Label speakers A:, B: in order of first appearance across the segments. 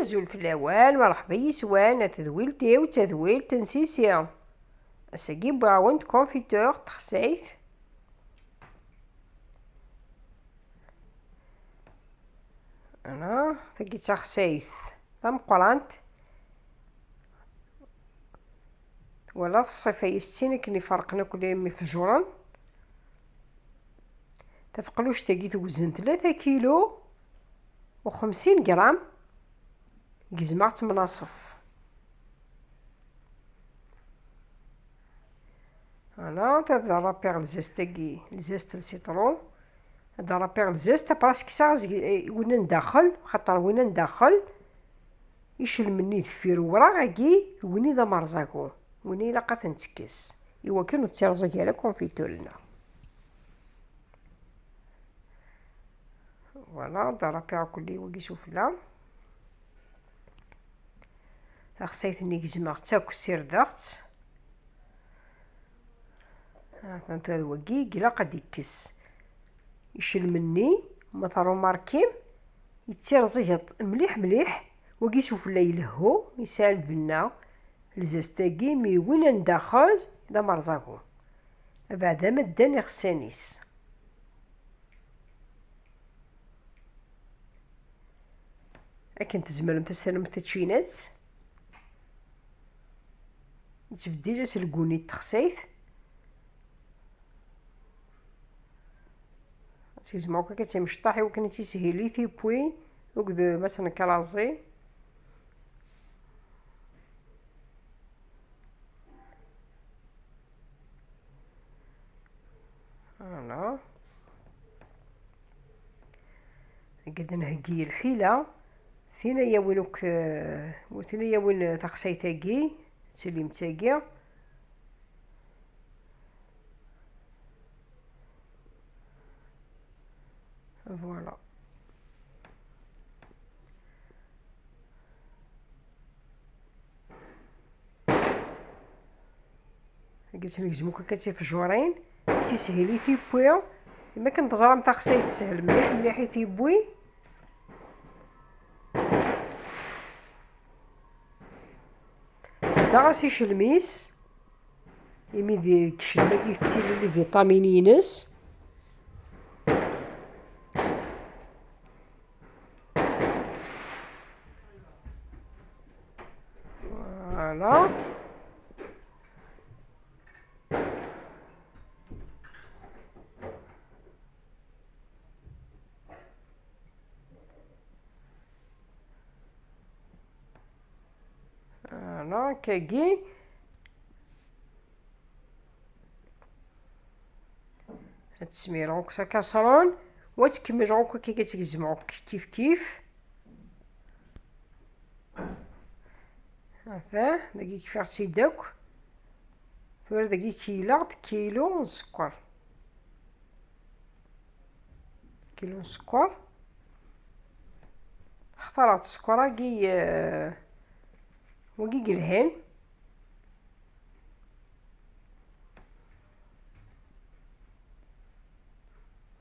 A: زول في الاوان، مرحبا يسوان، تذويلتي وتذويل تنسيسيا. اساقي براونت كونفيتور تخسايت. انا تاقي تخسايت تمقرانت ولا الصفة يستين كني فرقنا كل يوم فجورا. تفقلوش تاقي توزن 3 كيلو و50 غرام جزمعت مناصف. انا تهدا لابيغ الزاز تاقي الزاز السيترون. هدا لابيغ الزاز براسك ساغز وين ندخل، خاطر وين ندخل يشل مني دفير وراغي وين ذا مرزاكو وين الا تنتكس ايوا كانو تيرزاكي على كونفيتورنا. فوالا دا لابيغ كلي وكي سفلى. خصيتني كزماغ تاكو سير داغت. فهمت هاد وكي كلا قد يكس يشل مني مثلا ماركيم يتيرزيه مليح مليح وكي سفلى يلهو يسال بنا الزاستاكي مي وين ندخل دا مرزاكو بعدا مداني خسانيس. لكن تزمرم تسلم تتشينات تبدي جاس الكوني تخسيت تيزمعو كا تيمشطاحي وكان تيسهيلي تيبوي وكد مثلا كرازي. فوالا قد نهجي الحيلة ثنايا وينوك وثنايا وين تخسيتاكي تسليمتاكي. فوالا قلت نجزمو كا تيفجورين تيسهلي تيبوي. اما كنت زرام تا خصها تسهل مليح مليح تيبوي. سدا غاسي شلميس يمي ديك الشلمة كيفتيلي لي فيتامينينس. فوالا فوالا كاكي هاد السميرة وكسا كاسرون وتكمل عوكا كي كتجمعو كيف كيف. هذا داكي كيف عرفتي داك فور داكي كيلو سكر. كيلو سكر اختارت السكر كي وكي قلهان.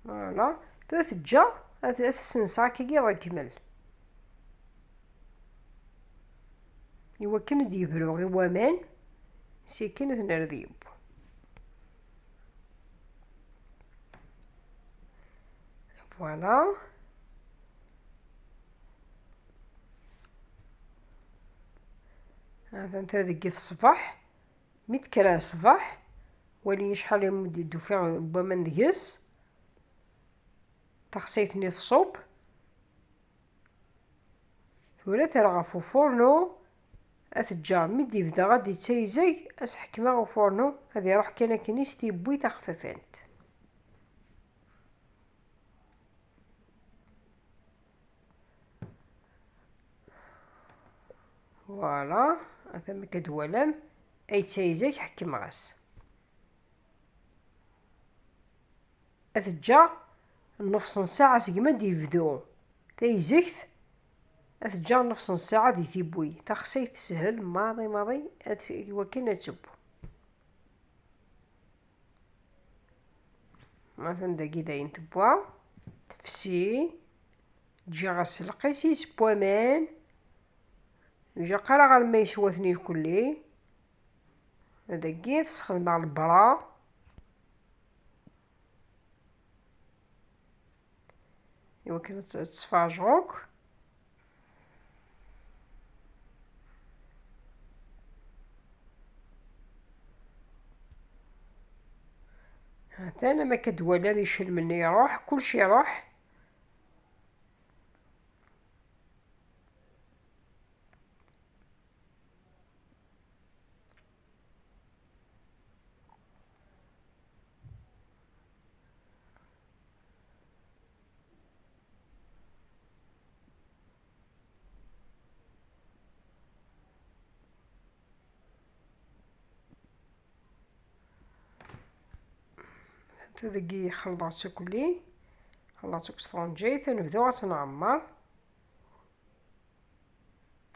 A: فوالا تتجا السنسا كي راه كمل ايوا كان ديبرو غي وامان سيكن نرديب. فوالا هذا نتا دقي الصباح 100 كرا الصباح ولي شحال يمد فيها بوما ندقس تخسيتني في الصوب ولا ترغى في فورنو اتجا مدي يبدا غادي تسيزي اسحكمها في فورنو هذه روح كان كنيس تيبوي تخففانت. فوالا هذا ما كدوالم اي تسيزي حكم غاس اتجا نص ساعة سكما ديبدو تيزيكت اتجا نص ساعة دي تيبوي تخسي تسهل ماضي وكنا تسب مثلا داكي داين تبوا تفسي تجي غسل قيسيس بوامان يجا قرا غير ما يسواتني الكلي. هذاكي تسخدم على البرا، ايوا كي تفاجعوك حتى انا ما كدوالى يشل مني يروح كلشي يروح. هذاكي خلطاتو كلي، خلطاتو كسطرونجي تنبداو غتنعمر.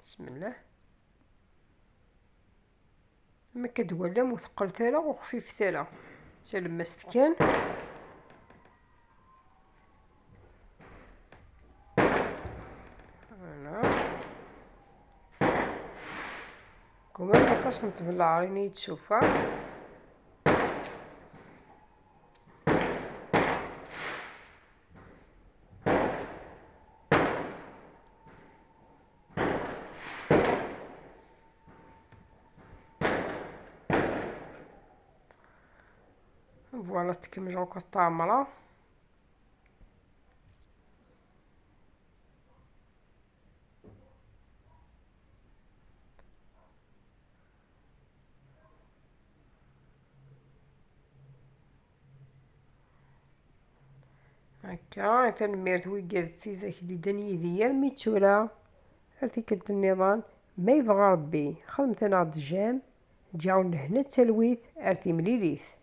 A: بسم الله. ما كدوالى مثقل تالا وخفيف تالا، حتى لما استكان. انا كما ما تبلع راني تشوفها. فوالا تكمجو كطامرة. هكا تنميرت ويقادتي ذاك ديدان يدير ميتورا ارتكلت النظام ما يبغى ربي. خدمت انا الدجام جاو لهنا التلويث ارتي مليليث.